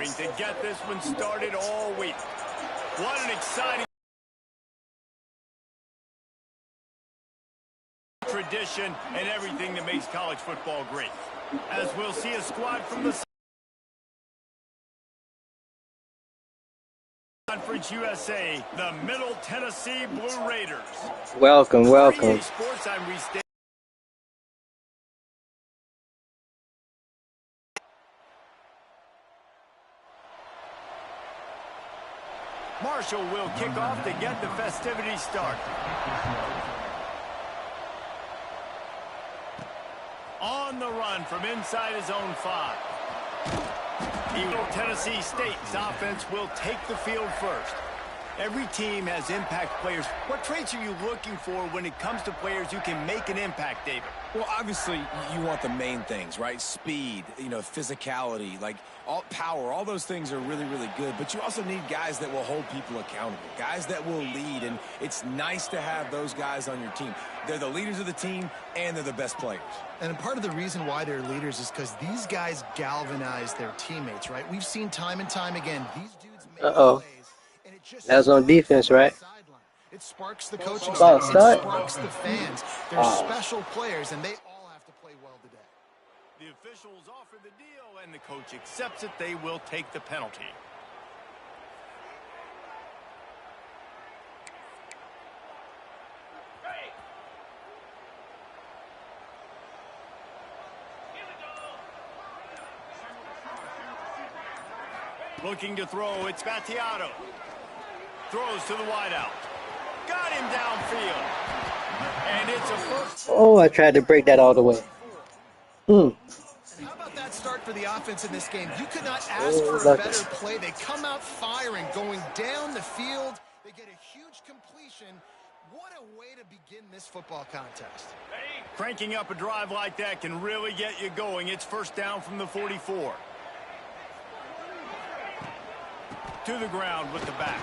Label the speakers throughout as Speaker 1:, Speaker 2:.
Speaker 1: To get this one started all week. What an exciting tradition and everything that makes college football great. As we'll see a squad from the Conference USA, the Middle Tennessee Blue Raiders.
Speaker 2: Welcome.
Speaker 1: Marshall will kick off to get the festivities started. On the run from inside his own 5. Tennessee State's offense will take the field first. Every team has impact players. What traits are you looking for when it comes to players who can make an impact, David?
Speaker 3: Well, obviously, you want the main things, right? Speed, physicality, power. All those things are really, really good. But you also need guys that will hold people accountable, guys that will lead. And it's nice to have those guys on your team. They're the leaders of the team, and they're the best players.
Speaker 4: And part of the reason why they're leaders is because these guys galvanize their teammates, right? We've seen time and time again. These dudes make plays.
Speaker 2: That's on defense, right?
Speaker 4: It sparks the coaching staff. It sparks the fans. They're special players, and they all have to play well today.
Speaker 1: The officials offer the deal, and the coach accepts it. They will take the penalty. Looking to throw, it's Battiato. Throws to the wideout. Got him downfield. And it's a first.
Speaker 2: Oh, I tried to break that all the way.
Speaker 4: And how about that start for the offense in this game? You could not ask for a better play. They come out firing, going down the field. They get a huge completion. What a way to begin this football contest.
Speaker 1: Cranking up a drive like that can really get you going. It's first down from the 44. To the ground with the back.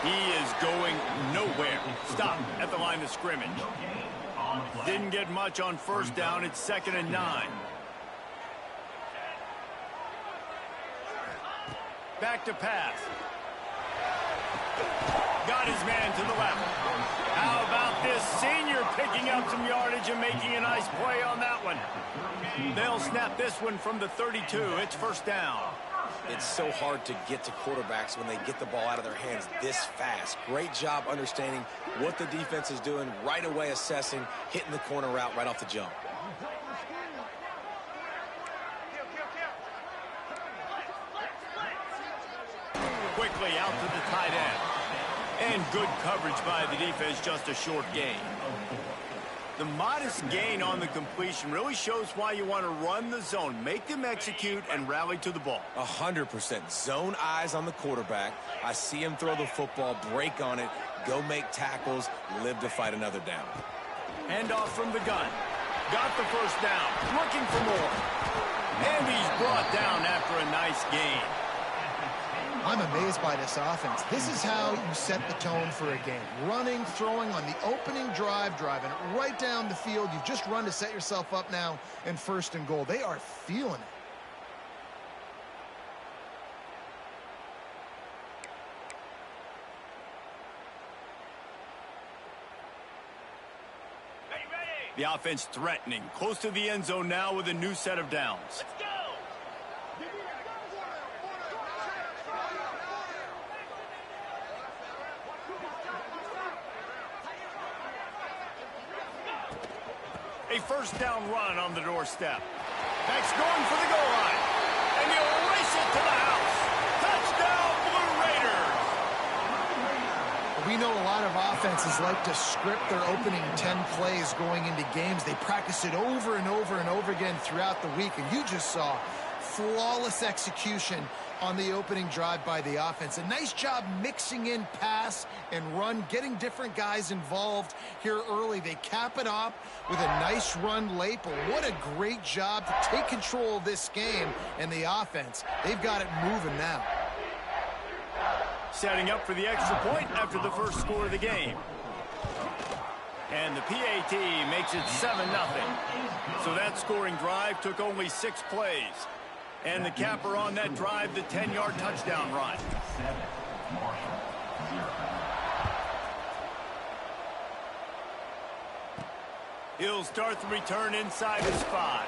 Speaker 1: He is going nowhere. Stop at the line of scrimmage. Didn't get much on first down. It's 2nd and 9. Back to pass. Got his man to the left. How about this senior picking up some yardage and making a nice play on that one? They'll snap this one from the 32. It's first down.
Speaker 3: It's so hard to get to quarterbacks when they get the ball out of their hands this fast. Great job understanding what the defense is doing, right away assessing, hitting the corner route right off the jump.
Speaker 1: Quickly out to the tight end. And good coverage by the defense, just a short gain. The modest gain on the completion really shows why you want to run the zone. Make them execute and rally to the ball.
Speaker 3: 100%. Zone eyes on the quarterback. I see him throw the football, break on it, go make tackles, live to fight another down.
Speaker 1: Handoff from the gun. Got the first down. Looking for more. And he's brought down after a nice gain.
Speaker 4: I'm amazed by this offense. This is how you set the tone for a game. Running, throwing on the opening drive, driving it right down the field. You've just run to set yourself up now in 1st and goal. They are feeling it.
Speaker 1: The offense threatening. Close to the end zone now with a new set of downs. Let's go! A first down run on the doorstep. Next going for the goal line. And he'll race it to the house. Touchdown, Blue Raiders.
Speaker 4: We know a lot of offenses like to script their opening 10 plays going into games. They practice it over and over and over again throughout the week. And you just saw flawless execution on the opening drive by the offense. A nice job mixing in pass and run, getting different guys involved here early. They cap it off with a nice run late, but what a great job to take control of this game. And the offense, they've got it moving now.
Speaker 1: Setting up for the extra point after the first score of the game. And the PAT makes it 7-0. So that scoring drive took only 6 plays. And the capper on that drive, the 10-yard touchdown run. He'll start the return inside his 5.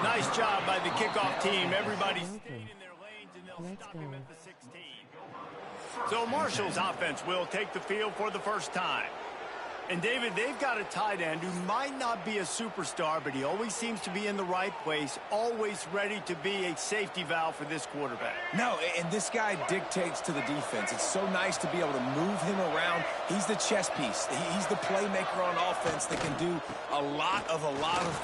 Speaker 1: Nice job by the kickoff team. Everybody stayed in their lanes, and they'll stop him at the 16. So Marshall's offense will take the field for the first time. And, David, they've got a tight end who might not be a superstar, but he always seems to be in the right place, always ready to be a safety valve for this quarterback.
Speaker 3: No, and this guy dictates to the defense. It's so nice to be able to move him around. He's the chess piece. He's the playmaker on offense that can do a lot of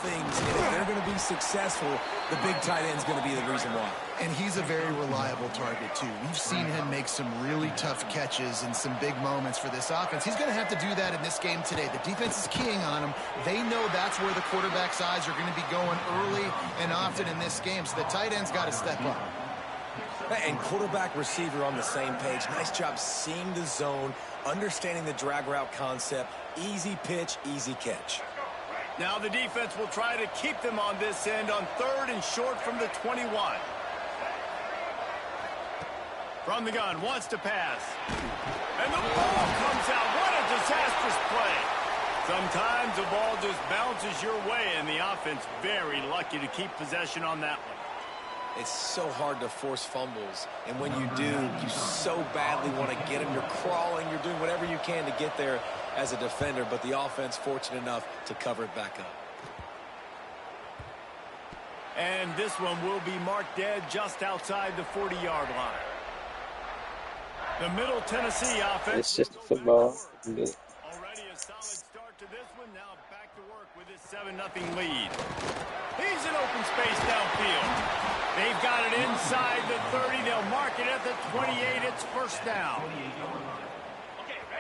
Speaker 3: things. And if they're going to be successful, the big tight end's going to be the reason why.
Speaker 4: And he's a very reliable target, too. We've seen him make some really tough catches and some big moments for this offense. He's going to have to do that in this game today. The defense is keying on him. They know that's where the quarterback's eyes are going to be going early and often in this game, so the tight end's got to step up.
Speaker 3: And quarterback receiver on the same page. Nice job seeing the zone, understanding the drag route concept. Easy pitch, easy catch.
Speaker 1: Now the defense will try to keep them on this end on 3rd and short from the 21. From the gun, wants to pass. And the ball comes out. What a disastrous play. Sometimes the ball just bounces your way, and the offense very lucky to keep possession on that one.
Speaker 3: It's so hard to force fumbles, and when you do, you so badly want to get them. You're crawling, you're doing whatever you can to get there as a defender, but the offense fortunate enough to cover it back up.
Speaker 1: And this one will be marked dead just outside the 40-yard line. The Middle Tennessee offense.
Speaker 2: It's just football.
Speaker 1: Already a solid start to this one. Now back to work with his 7-0 lead. He's in open space downfield. They've got it inside the 30. They'll mark it at the 28. It's first down.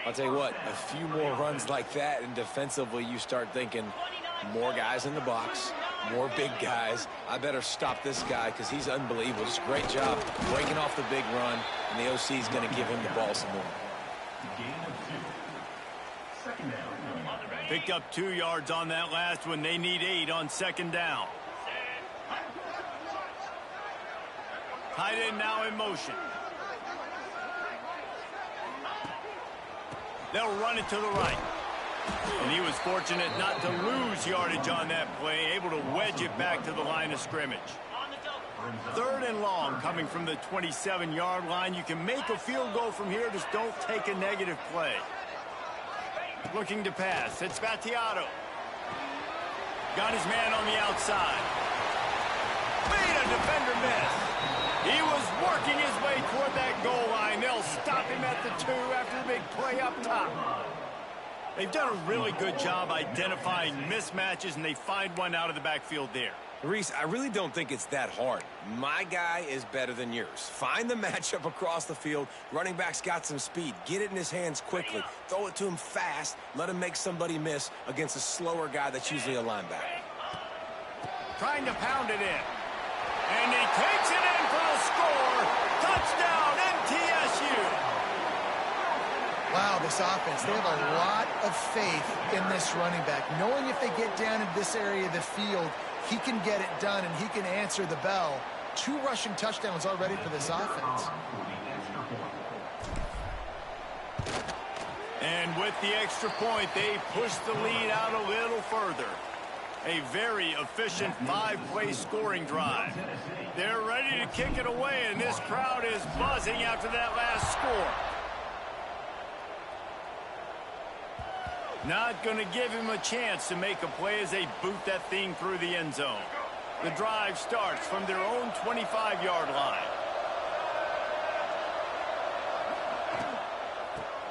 Speaker 3: I'll tell you what, a few more runs like that, and defensively you start thinking more guys in the box, more big guys. I better stop this guy because he's unbelievable. Just a great job breaking off the big run, and the OC is going to give him the ball some more.
Speaker 1: Picked up 2 yards on that last one. They need 8 on 2nd down. Tight end now in motion. They'll run it to the right. And he was fortunate not to lose yardage on that play, able to wedge it back to the line of scrimmage. 3rd and long coming from the 27-yard line. You can make a field goal from here, just don't take a negative play. Looking to pass. It's Vattiato. Got his man on the outside. Made a defender miss. He was working his way toward that goal line. They'll stop him at the 2 after the big play up top. They've done a really good job identifying mismatches, and they find one out of the backfield there.
Speaker 3: Reese, I really don't think it's that hard. My guy is better than yours. Find the matchup across the field. Running back's got some speed. Get it in his hands quickly. Throw it to him fast. Let him make somebody miss against a slower guy that's usually a linebacker.
Speaker 1: Trying to pound it in. And he takes it in for the score. Touchdown, MTSU.
Speaker 4: Wow, this offense, they have a lot of faith in this running back. Knowing if they get down in this area of the field, he can get it done and he can answer the bell. 2 rushing touchdowns already for this offense.
Speaker 1: And with the extra point, they push the lead out a little further. A very efficient 5-play scoring drive. They're ready to kick it away, and this crowd is buzzing after that last score. Not going to give him a chance to make a play as they boot that thing through the end zone. The drive starts from their own 25-yard line.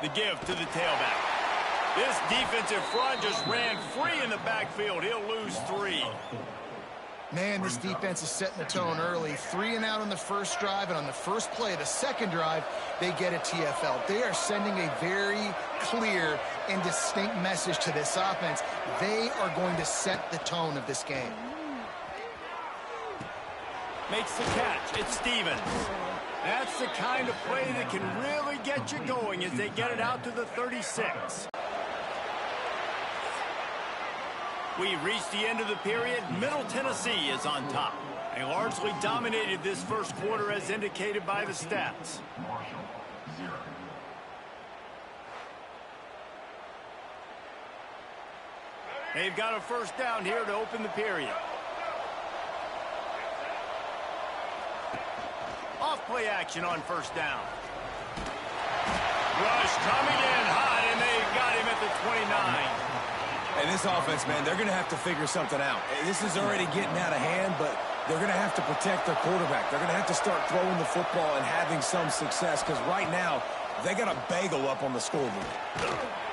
Speaker 1: The give to the tailback. This defensive front just ran free in the backfield. He'll lose 3.
Speaker 4: Man, this defense is setting the tone early. 3 and out on the first drive, and on the first play, the second drive, they get a TFL. They are sending a very clear and distinct message to this offense. They are going to set the tone of this game.
Speaker 1: Makes the catch. It's Stevens. That's the kind of play that can really get you going as they get it out to the 36. We've reached the end of the period. Middle Tennessee is on top. They largely dominated this first quarter as indicated by the stats. They've got a first down here to open the period. Off-play action on first down. Rush coming in hot, and they got him at the 29.
Speaker 3: And this offense, man, they're going to have to figure something out. This is already getting out of hand, but they're going to have to protect their quarterback. They're going to have to start throwing the football and having some success because right now they got a bagel up on the scoreboard.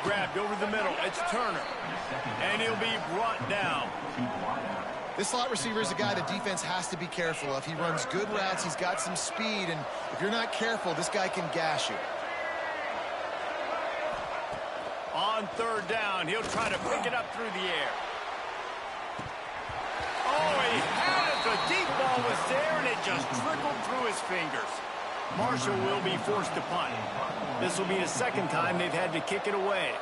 Speaker 1: Grabbed over the middle. It's Turner. And he'll be brought down.
Speaker 4: This slot receiver is a guy the defense has to be careful of. He runs good routes. He's got some speed. And if you're not careful, this guy can gash you.
Speaker 1: On third down, he'll try to pick it up through the air. Oh, he had it. The deep ball was there, and it just trickled through his fingers. Marshall will be forced to punt. This will be the second time they've had to kick it away.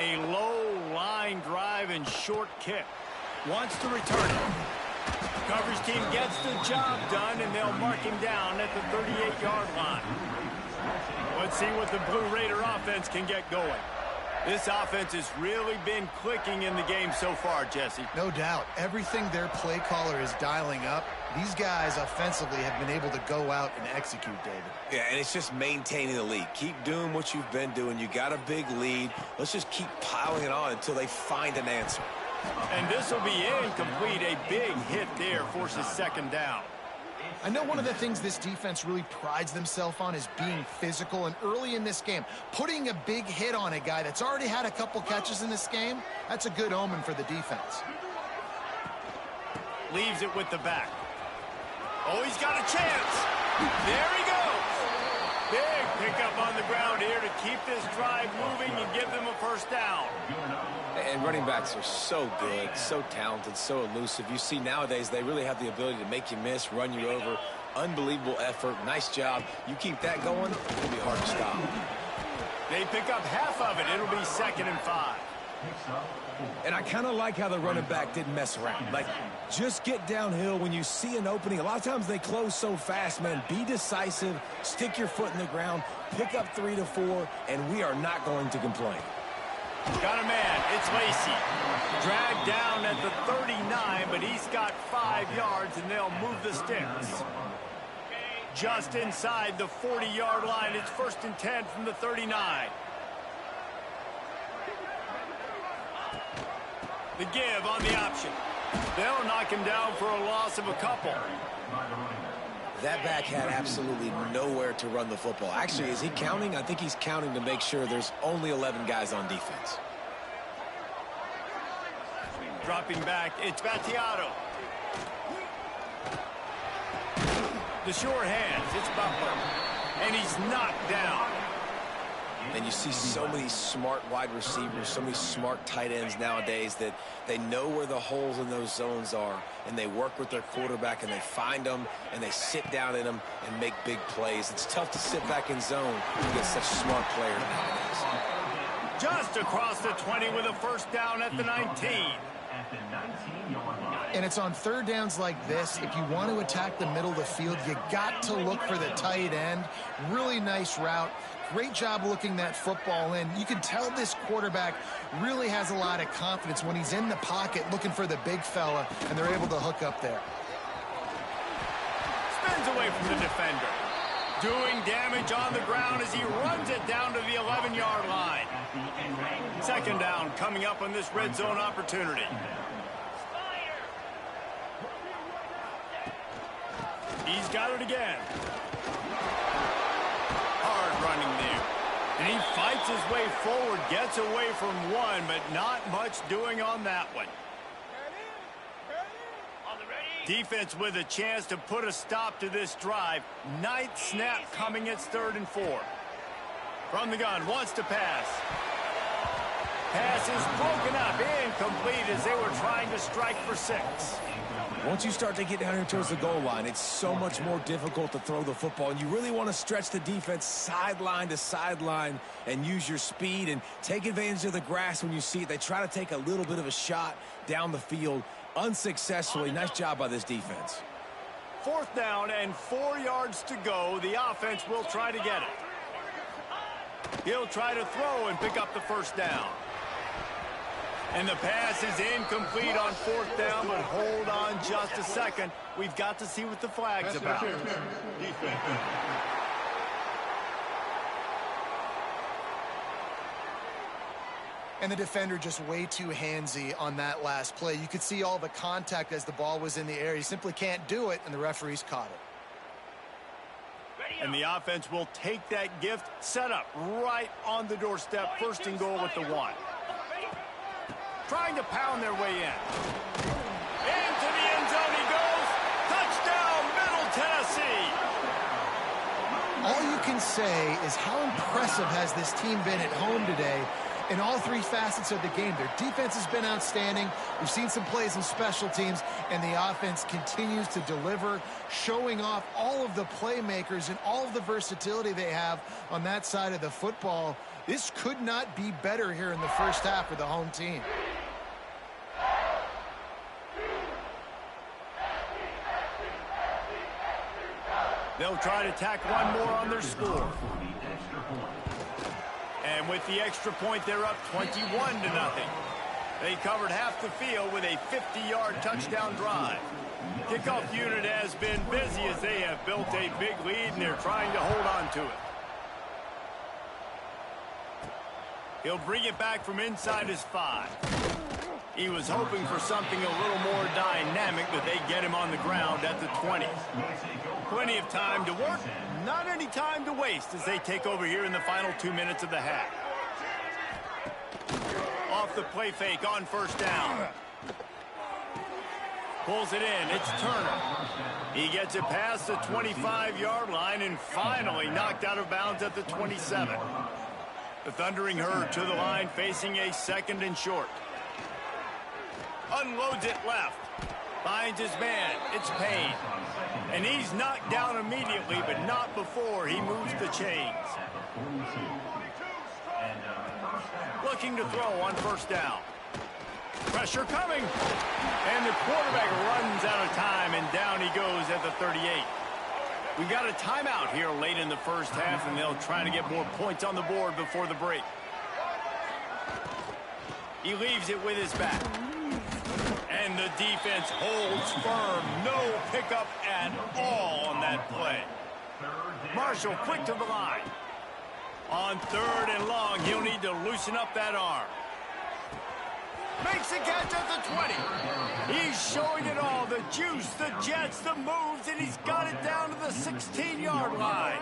Speaker 1: A low line drive and short kick. Wants to return it. Coverage team gets the job done, and they'll mark him down at the 38-yard line. Let's see what the Blue Raider offense can get going. This offense has really been clicking in the game so far, Jesse.
Speaker 4: No doubt. Everything their play caller is dialing up, these guys offensively have been able to go out and execute, David.
Speaker 3: Yeah, and it's just maintaining the lead. Keep doing what you've been doing. You got a big lead. Let's just keep piling it on until they find an answer.
Speaker 1: And this will be incomplete. A big hit there forces second down.
Speaker 4: I know one of the things this defense really prides themselves on is being physical, and early in this game, putting a big hit on a guy that's already had a couple catches in this game, that's a good omen for the defense.
Speaker 1: Leaves it with the back. Oh, he's got a chance. There he goes. Big pickup on the ground here to keep this drive moving and give them a first down.
Speaker 3: And running backs are so good, so talented, so elusive. You see nowadays they really have the ability to make you miss, run you over. Unbelievable effort. Nice job. You keep that going, it'll be hard to stop.
Speaker 1: They pick up half of it. It'll be 2nd and 5.
Speaker 3: And I kind of like how the running back didn't mess around. Like, just get downhill when you see an opening. A lot of times they close so fast, man. Be decisive, stick your foot in the ground, pick up 3 to 4, and we are not going to complain.
Speaker 1: Got a man. It's Lacey. Dragged down at the 39, but he's got 5 yards, and they'll move the sticks. Just inside the 40-yard line. It's 1st and 10 from the 39. The give on the option. They'll knock him down for a loss of a couple.
Speaker 3: That back had absolutely nowhere to run the football. Actually, is he counting? I think he's counting to make sure there's only 11 guys on defense.
Speaker 1: Dropping back, it's Battiato. The short hands, it's Butler. And he's knocked down.
Speaker 3: And you see so many smart wide receivers, so many smart tight ends nowadays that they know where the holes in those zones are, and they work with their quarterback, and they find them, and they sit down in them and make big plays. It's tough to sit back in zone against such smart players nowadays.
Speaker 1: Just across the 20 with a first down at the 19.
Speaker 4: And it's on third downs like this. If you want to attack the middle of the field, you got to look for the tight end. Really nice route. Great job looking that football in. You can tell this quarterback really has a lot of confidence when he's in the pocket looking for the big fella, and they're able to hook up there.
Speaker 1: Spins away from the defender. Doing damage on the ground as he runs it down to the 11-yard line. 2nd down coming up on this red zone opportunity. He's got it again. Hard running there. And he fights his way forward, gets away from one, but not much doing on that one. Defense with a chance to put a stop to this drive. 9th snap coming. It's 3rd and 4. From the gun, wants to pass. Pass is broken up, incomplete as they were trying to strike for 6.
Speaker 3: Once you start to get down here towards the goal line, it's so much more difficult to throw the football, and you really want to stretch the defense sideline to sideline and use your speed and take advantage of the grass when you see it. They try to take a little bit of a shot down the field unsuccessfully. Nice job by this defense.
Speaker 1: 4th down and 4 yards to go. The offense will try to get it. He'll try to throw and pick up the 1st down. And the pass is incomplete on 4th down, but hold on just a second. We've got to see what the flag's about.
Speaker 4: And the defender just way too handsy on that last play. You could see all the contact as the ball was in the air. He simply can't do it, and the referees caught it.
Speaker 1: And the offense will take that gift, set up right on the doorstep, 1st and goal at the 1. Trying to pound their way in. Into the end zone he goes. Touchdown, Middle Tennessee.
Speaker 4: All you can say is how impressive has this team been at home today in all 3 facets of the game. Their defense has been outstanding. We've seen some plays in special teams, and the offense continues to deliver, showing off all of the playmakers and all of the versatility they have on that side of the football. This could not be better here in the first half for the home team.
Speaker 1: They'll try to tack one more on their score. And with the extra point, they're up 21-0. They covered half the field with a 50-yard touchdown drive. Kickoff unit has been busy as they have built a big lead, and they're trying to hold on to it. He'll bring it back from inside his 5. He was hoping for something a little more dynamic, but they get him on the ground at the 20. Plenty of time to work, not any time to waste as they take over here in the final 2 minutes of the half. Off the play fake on 1st down. Pulls it in, it's Turner. He gets it past the 25-yard line and finally knocked out of bounds at the 27. The Thundering Herd to the line, facing a 2nd and short. Unloads it left. Finds his man. It's Payne. And he's knocked down immediately, but not before he moves the chains. Looking to throw on 1st down. Pressure coming. And the quarterback runs out of time, and down he goes at the 38. We've got a timeout here late in the first half, and they'll try to get more points on the board before the break. He leaves it with his back. And the defense holds firm. No pickup at all on that play. Marshall quick to the line. On 3rd and long, he'll need to loosen up that arm. Makes the catch at the 20. He's showing it all. The juice, the jets, the moves, and he's got it down to the 16-yard line.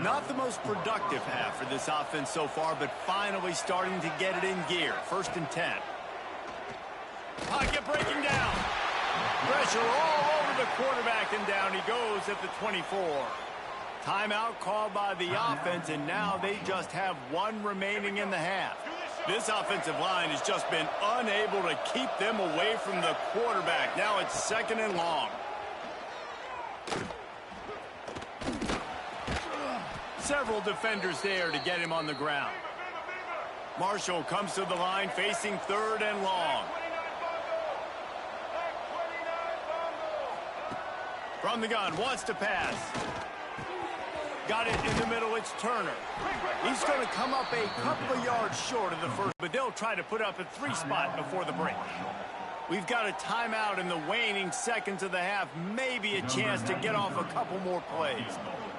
Speaker 1: Not the most productive half for this offense so far, but finally starting to get it in gear. 1st and 10. Pocket breaking down. Pressure all over the quarterback, and down he goes at the 24. Timeout called by the offense, and now they just have 1 remaining in the half. This offensive line has just been unable to keep them away from the quarterback. Now it's 2nd and long. Several defenders there to get him on the ground. Marshall comes to the line facing 3rd and long. From the gun, wants to pass. Got it in the middle, it's Turner. He's going to come up a couple of yards short of the first, but they'll try to put up a 3 spot before the break. We've got a timeout in the waning seconds of the half, maybe a chance to get off a couple more plays.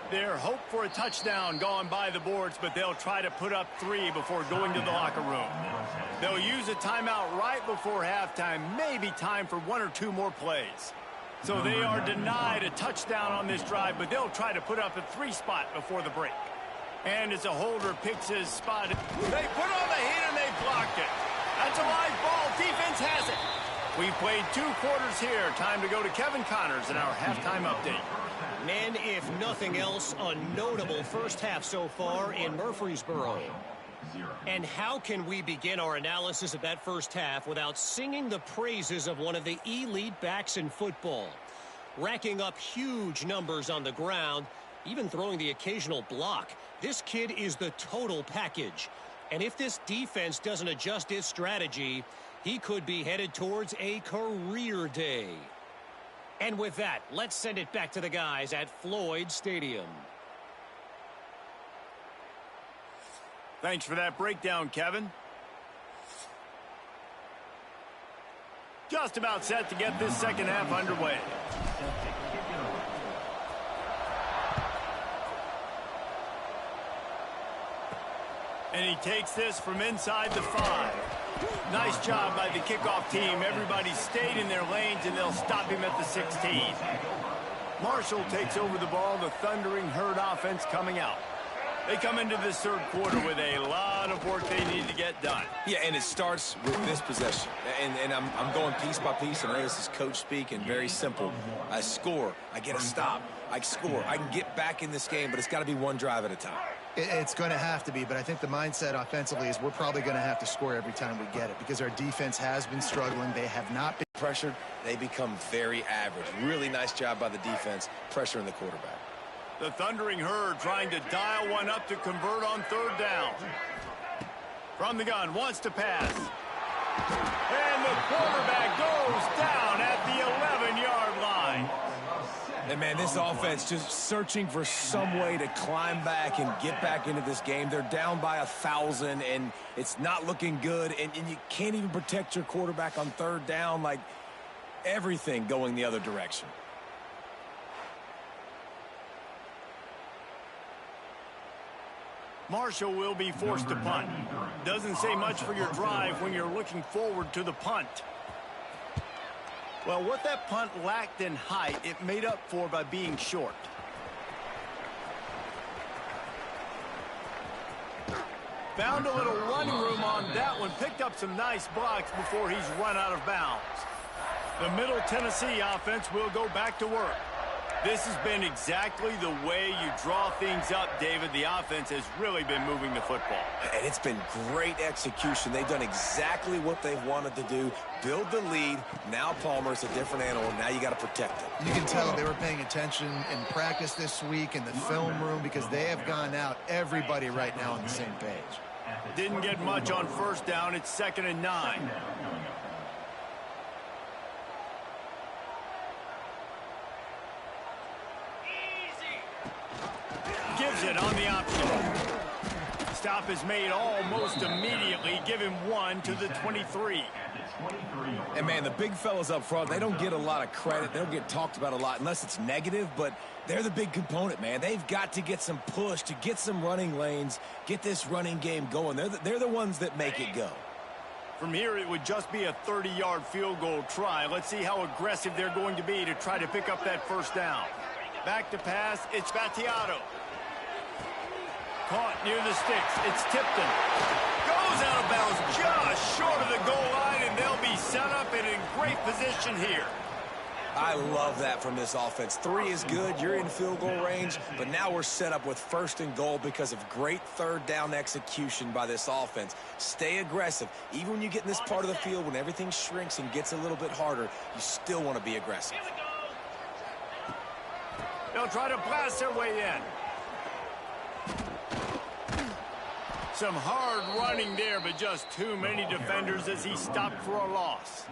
Speaker 1: Their hope for a touchdown gone by the boards, but they'll try to put up 3 before going to the locker room. They'll use a timeout right before halftime, maybe time for 1 or 2 more plays. So they are denied a touchdown on this drive, but they'll try to put up a 3 spot before the break. And as a holder picks his spot, they put on the heat and they blocked it. That's a live ball. Defense has it. We've played 2 quarters here. Time to go to Kevin Connors in our halftime update.
Speaker 5: And if nothing else, a notable first half so far in Murfreesboro. And how can we begin our analysis of that first half without singing the praises of one of the elite backs in football? Racking up huge numbers on the ground, even throwing the occasional block. This kid is the total package. And if this defense doesn't adjust its strategy, he could be headed towards a career day. And with that, let's send it back to the guys at Floyd Stadium.
Speaker 1: Thanks for that breakdown, Kevin. Just about set to get this second half underway. And he takes this from inside the 5. Nice job by the kickoff team. Everybody stayed in their lanes, and they'll stop him at the 16. Marshall takes over the ball. The Thundering Herd offense coming out. They come into this third quarter with a lot of work they need to get done.
Speaker 3: Yeah, and it starts with this possession. And I'm going piece by piece. I know this is coach speak and very simple. I score. I get a stop. I score. I can get back in this game, but it's got to be one drive at a time.
Speaker 4: It's going to have to be, but I think the mindset offensively is we're probably going to have to score every time we get it because our defense has been struggling. They have not been
Speaker 3: pressured. They become very average. Really nice job by the defense pressuring the quarterback.
Speaker 1: The Thundering Herd trying to dial one up to convert on third down. From the gun, wants to pass. And the quarterback goes down at the 11-yard line.
Speaker 3: And, man, this offense just searching for some way to climb back and get back into this game. They're down by 1,000, and it's not looking good. And you can't even protect your quarterback on third down. Like, everything going the other direction.
Speaker 1: Marshall will be forced to punt. Doesn't say much for your drive when you're looking forward to the punt. Well, what that punt lacked in height, it made up for by being short. Found a little running room on that one. Picked up some nice blocks before he's run out of bounds. The Middle Tennessee offense will go back to work. This has been exactly the way you draw things up, David. The offense has really been moving the football.
Speaker 3: And it's been great execution. They've done exactly what they've wanted to do. Build the lead. Now Palmer's a different animal. Now you got to protect it.
Speaker 4: You can tell they were paying attention in practice this week in the film room because they have gone out, everybody right now on the same page.
Speaker 1: Didn't get much on first down. It's 2nd and 9. Gives it on the option. Stop is made almost immediately. Give him 1 to the 23.
Speaker 3: And, man, the big fellas up front, they don't get a lot of credit. They don't get talked about a lot unless it's negative, but they're the big component, man. They've got to get some push, to get some running lanes, get this running game going. They're the ones that make it go.
Speaker 1: From here, it would just be a 30-yard field goal try. Let's see how aggressive they're going to be to try to pick up that first down. Back to pass, it's Battiato. Caught near the sticks. It's Tipton. Goes out of bounds just short of the goal line, and they'll be set up and in great position here.
Speaker 3: I love that from this offense. 3 is good. You're in field goal range, but now we're set up with 1st and goal because of great third down execution by this offense. Stay aggressive. Even when you get in this part of the field, when everything shrinks and gets a little bit harder, you still want to be aggressive.
Speaker 1: They'll try to blast their way in. Some hard running there, but just too many defenders as he stopped for a loss.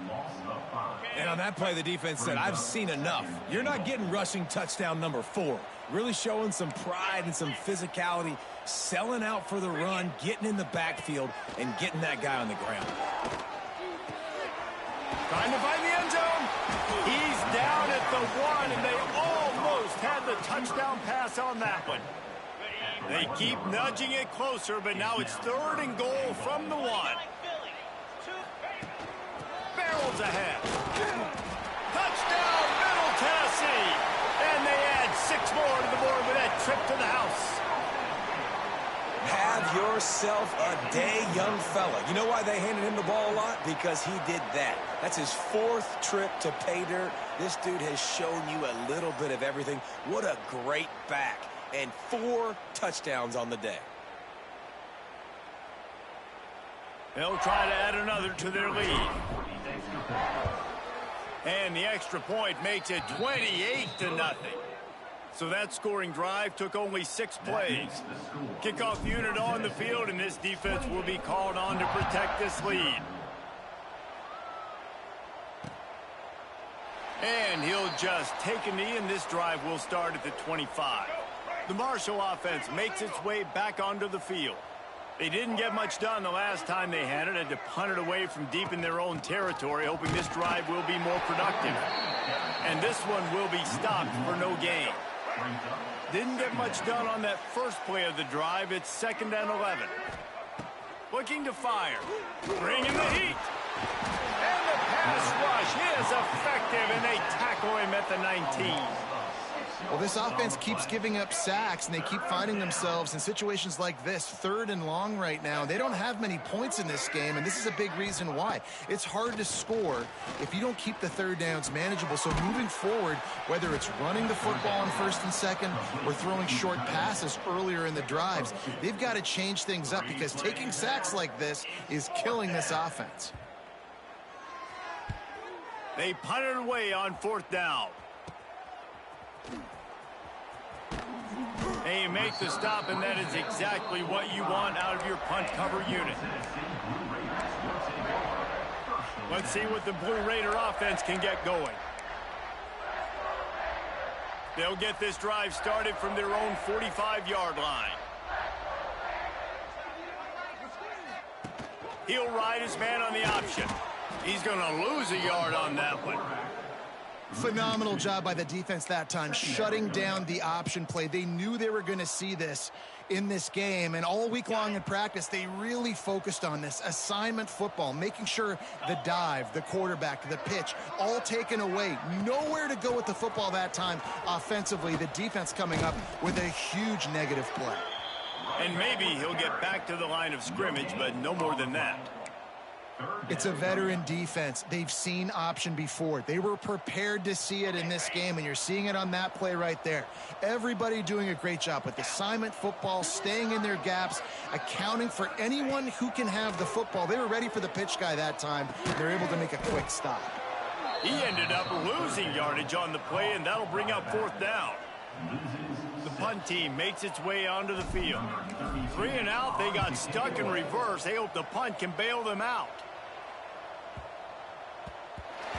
Speaker 3: And on that play, the defense said, I've seen enough. You're not getting rushing touchdown number 4. Really showing some pride and some physicality, selling out for the run, getting in the backfield, and getting that guy on the ground.
Speaker 1: Trying to find the end zone. He's down at the 1, and they almost had the touchdown pass on that one. They keep nudging it closer, but now it's 3rd and goal from the 1. Barrels ahead. Touchdown, Middle Tennessee. And they add 6 more to the board with that trip to the house.
Speaker 3: Have yourself a day, young fella. You know why they handed him the ball a lot? Because he did that. That's his 4th trip to pay dirt. This dude has shown you a little bit of everything. What a great back. And 4 touchdowns on the day.
Speaker 1: They'll try to add another to their lead. And the extra point makes it 28-0. So that scoring drive took only 6 plays. Kickoff unit on the field, and this defense will be called on to protect this lead. And he'll just take a knee, and this drive will start at the 25. The Marshall offense makes its way back onto the field. They didn't get much done the last time they had it, to punt it away from deep in their own territory, hoping this drive will be more productive. And this one will be stopped for no gain. Didn't get much done on that first play of the drive. It's 2nd and 11. Looking to fire. Bringing the heat. And the pass rush is effective, and they tackle him at the 19.
Speaker 4: Well, this offense keeps giving up sacks, and they keep finding themselves in situations like this, 3rd and long right now. They don't have many points in this game, and this is a big reason why. It's hard to score if you don't keep the 3rd downs manageable. So moving forward, whether it's running the football on 1st and 2nd or throwing short passes earlier in the drives, they've got to change things up because taking sacks like this is killing this offense.
Speaker 1: They punt it away on 4th down. And you make the stop, and that is exactly what you want out of your punt cover unit. Let's see what the Blue Raider offense can get going. They'll get this drive started from their own 45-yard line. He'll ride his man on the option. He's going to lose a yard on that one.
Speaker 4: Phenomenal job by the defense that time, shutting down the option play. They knew they were going to see this in this game, and all week long in practice, they really focused on this assignment football, making sure the dive, the quarterback, the pitch, all taken away. Nowhere to go with the football that time offensively. The defense coming up with a huge negative play.
Speaker 1: And maybe he'll get back to the line of scrimmage, but no more than that.
Speaker 4: It's a veteran defense. They've seen option before. They were prepared to see it in this game, and you're seeing it on that play right there. Everybody doing a great job with assignment football, staying in their gaps, accounting for anyone who can have the football. They were ready for the pitch guy that time. They're able to make a quick stop.
Speaker 1: He ended up losing yardage on the play, and that'll bring up 4th down. The punt team makes its way onto the field. 3 and out, they got stuck in reverse. They hope the punt can bail them out.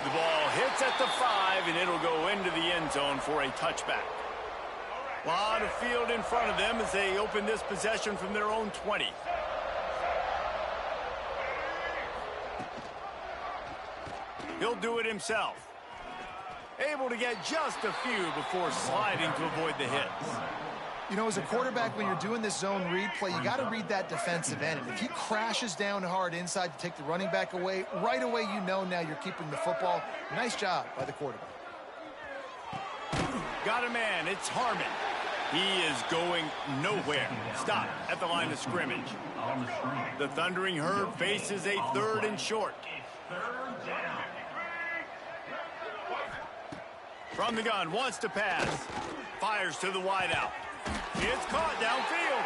Speaker 1: The ball hits at the 5, and it'll go into the end zone for a touchback. A lot of field in front of them as they open this possession from their own 20. He'll do it himself. Able to get just a few before sliding to avoid the hits.
Speaker 4: You know, as a quarterback, when you're doing this zone read play, you got to read that defensive end. And if he crashes down hard inside to take the running back away, right away you know now you're keeping the football. Nice job by the quarterback.
Speaker 1: Got a man. It's Harmon. He is going nowhere. Stop at the line of scrimmage. The Thundering Herd faces a 3rd and short. From the gun, wants to pass. Fires to the wideout. It's caught downfield.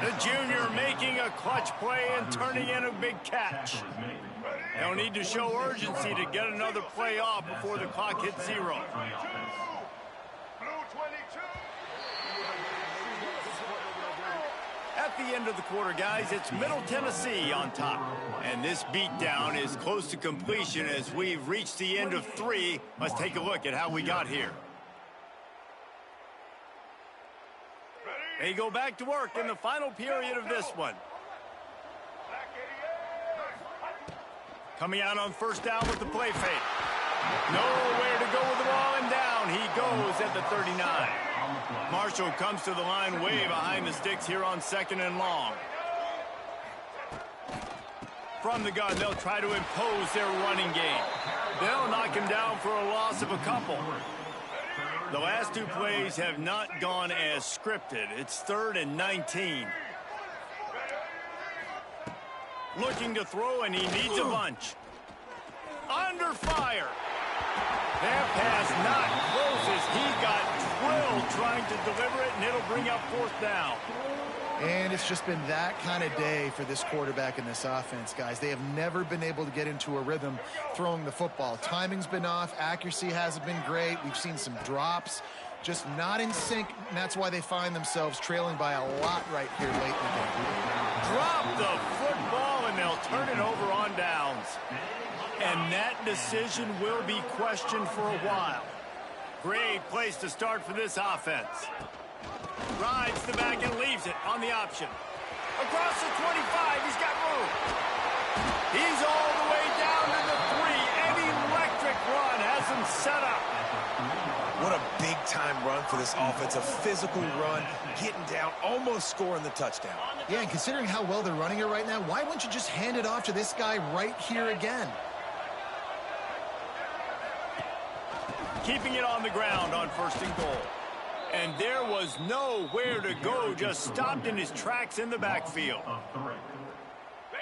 Speaker 1: The junior making a clutch play and turning in a big catch. They'll need to show urgency to get another play off before the clock hits 0. At the end of the quarter, guys, it's Middle Tennessee on top. And this beatdown is close to completion as we've reached the end of 3. Let's take a look at how we got here. They go back to work in the final period of this one. Coming out on 1st down with the play fake. Nowhere to go with the ball, and down he goes at the 39. Marshall comes to the line way behind the sticks here on 2nd and long. From the gun, they'll try to impose their running game. They'll knock him down for a loss of a couple. The last 2 plays have not gone as scripted. It's 3rd and 19. Looking to throw, and he needs a bunch. Under fire. That pass not close as he got drilled trying to deliver it, and it'll bring up 4th down.
Speaker 4: And it's just been that kind of day for this quarterback and this offense, guys. They have never been able to get into a rhythm throwing the football. Timing's been off. Accuracy hasn't been great. We've seen some drops, just not in sync, and that's why they find themselves trailing by a lot right here late in the game.
Speaker 1: Drop the football, and they'll turn it over on downs. And that decision will be questioned for a while. Great place to start for this offense. Rides the back and leaves it on the option. Across the 25, he's got room. He's all the way down to the 3. An electric run has him set up.
Speaker 3: What a big-time run for this offense. A physical run, getting down, almost scoring the touchdown.
Speaker 4: Yeah, and considering how well they're running it right now, why wouldn't you just hand it off to this guy right here again?
Speaker 1: Keeping it on the ground on 1st and goal. And there was nowhere to go, just stopped in his tracks in the backfield.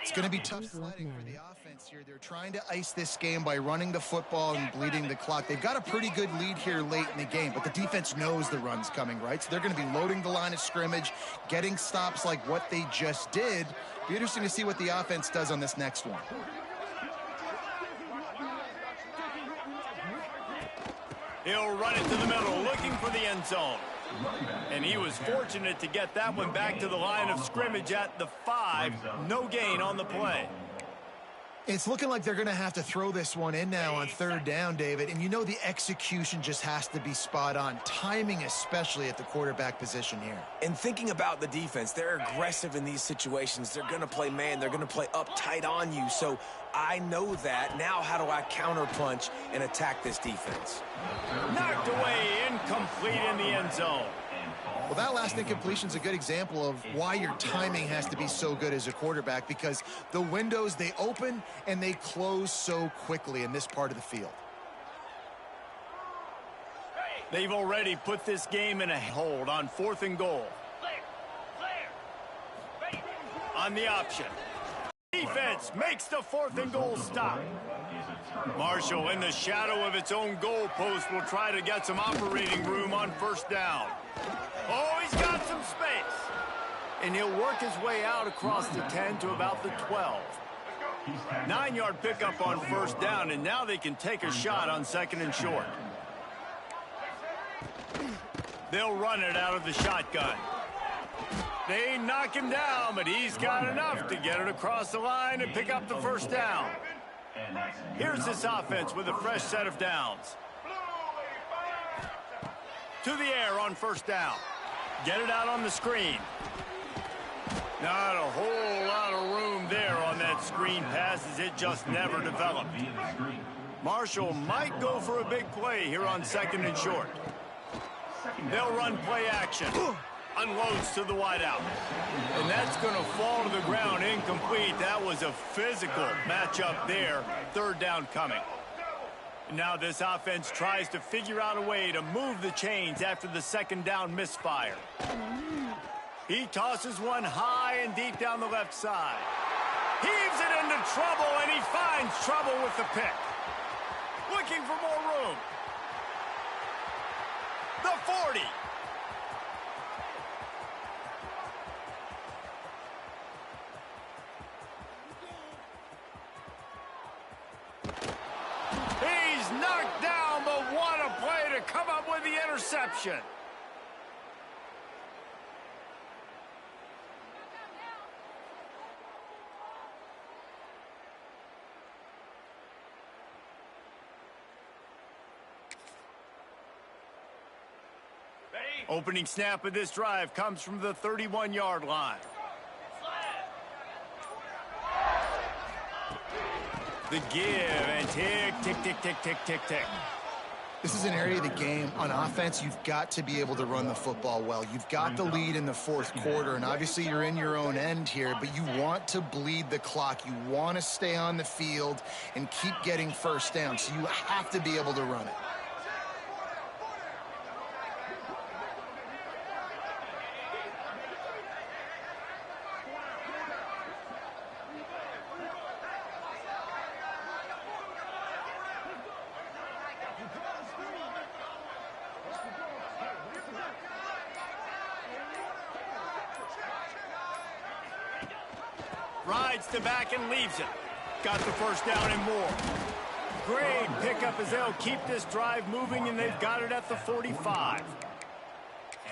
Speaker 4: It's going to be tough sledding for the offense here. They're trying to ice this game by running the football and bleeding the clock. They've got a pretty good lead here late in the game, but the defense knows the run's coming, right? So they're going to be loading the line of scrimmage, getting stops like what they just did. Be interesting to see what the offense does on this next one.
Speaker 1: He'll run it to the middle, looking for the end zone. And he was fortunate to get that one back to the line of scrimmage at the 5. No gain on the play.
Speaker 4: It's looking like they're going to have to throw this one in now on 3rd down, David. And you know the execution just has to be spot on. Timing especially at the quarterback position here.
Speaker 3: And thinking about the defense, they're aggressive in these situations. They're going to play man. They're going to play uptight on you. So I know that. Now how do I counterpunch and attack this defense?
Speaker 1: Knocked away, incomplete in the end zone.
Speaker 4: Well, that last incompletion is a good example of why your timing has to be so good as a quarterback, because the windows, they open and they close so quickly in this part of the field.
Speaker 1: They've already put this game in a hold on 4th and goal. On the option. Defense makes the 4th and goal stop. Marshall, in the shadow of its own goal post, will try to get some operating room on 1st down. Oh, he's got some space. And he'll work his way out across the 10 to about the 12. 9-yard pickup on 1st down, and now they can take a shot on 2nd and short. They'll run it out of the shotgun. They knock him down, but he's got enough to get it across the line and pick up the 1st down. Here's this offense with a fresh set of downs. To the air on 1st down. Get it out on the screen. Not a whole lot of room there on that screen pass, as it just never developed. Marshall might go for a big play here on 2nd and short. They'll run play action. Unloads to the wideout. And that's going to fall to the ground incomplete. That was a physical matchup there. 3rd down coming. Now this offense tries to figure out a way to move the chains after the 2nd down misfire. He tosses one high and deep down the left side. Heaves it into trouble, and he finds trouble with the pick. Looking for more room. The 40. He's knocked down, but what a play to come up with the interception. Opening snap of this drive comes from the 31-yard line. The give and tick, tick, tick, tick, tick, tick, tick.
Speaker 4: This is an area of the game on offense you've got to be able to run the football well. You've got the lead in the 4th quarter, and obviously you're in your own end here, but you want to bleed the clock. You want to stay on the field and keep getting 1st down, so you have to be able to run it.
Speaker 1: Rides to back and leaves it. Got the first down and more. Great pickup as they'll keep this drive moving, and they've got it at the 45.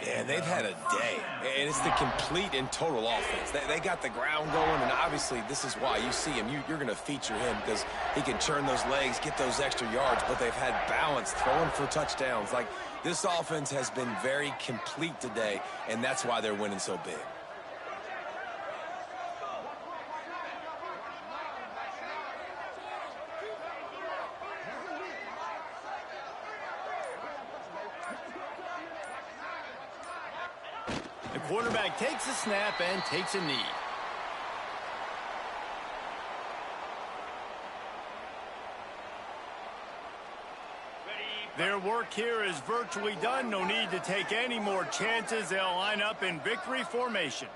Speaker 3: Yeah, they've had a day, and it's the complete and total offense. They got the ground going, and obviously this is why you see him. You're going to feature him because he can churn those legs, get those extra yards, but they've had balance, throwing for touchdowns. Like, this offense has been very complete today, and that's why they're winning so big.
Speaker 1: The quarterback takes a snap and takes a knee. Their work here is virtually done. No need to take any more chances. They'll line up in victory formation.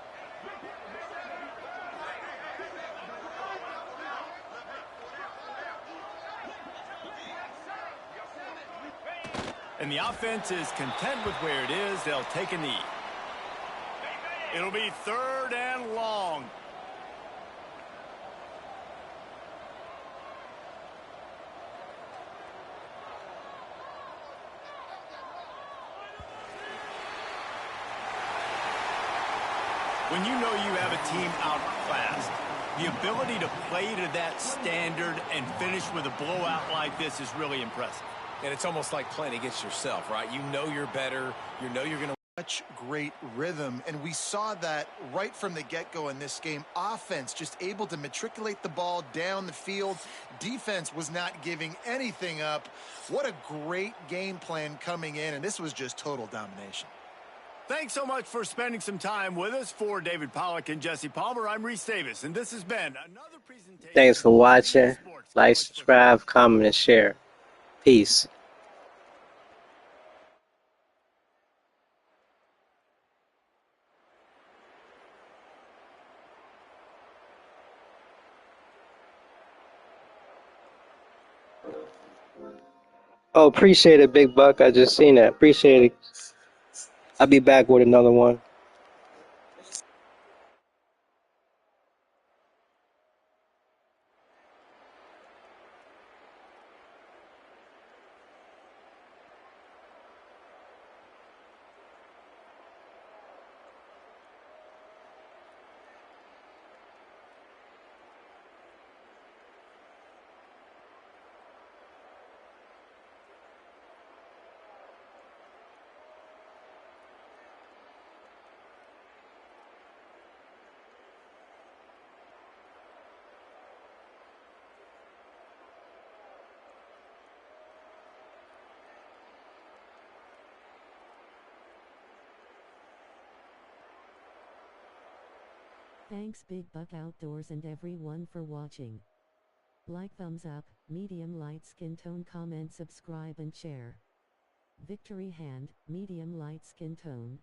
Speaker 1: And the offense is content with where it is. They'll take a knee. It'll be 3rd and long. When you know you have a team outclassed, the ability to play to that standard and finish with a blowout like this is really impressive.
Speaker 3: And it's almost like playing against yourself, right? You know you're better. You know you're going to.
Speaker 4: Such great rhythm, and we saw that right from the get-go in this game. Offense just able to matriculate the ball down the field. Defense was not giving anything up. What a great game plan coming in, and this was just total domination.
Speaker 1: Thanks so much for spending some time with us. For David Pollack and Jesse Palmer, I'm Reese Davis, and this has been another presentation.
Speaker 2: Thanks for watching. Like, subscribe, comment, and share. Peace. Oh, appreciate it, Big Buck. I just seen that. Appreciate it. I'll be back with another one.
Speaker 6: Thanks Big Buck Outdoors and everyone for watching. Like, thumbs up, medium light skin tone, comment, subscribe and share. Victory hand, medium light skin tone.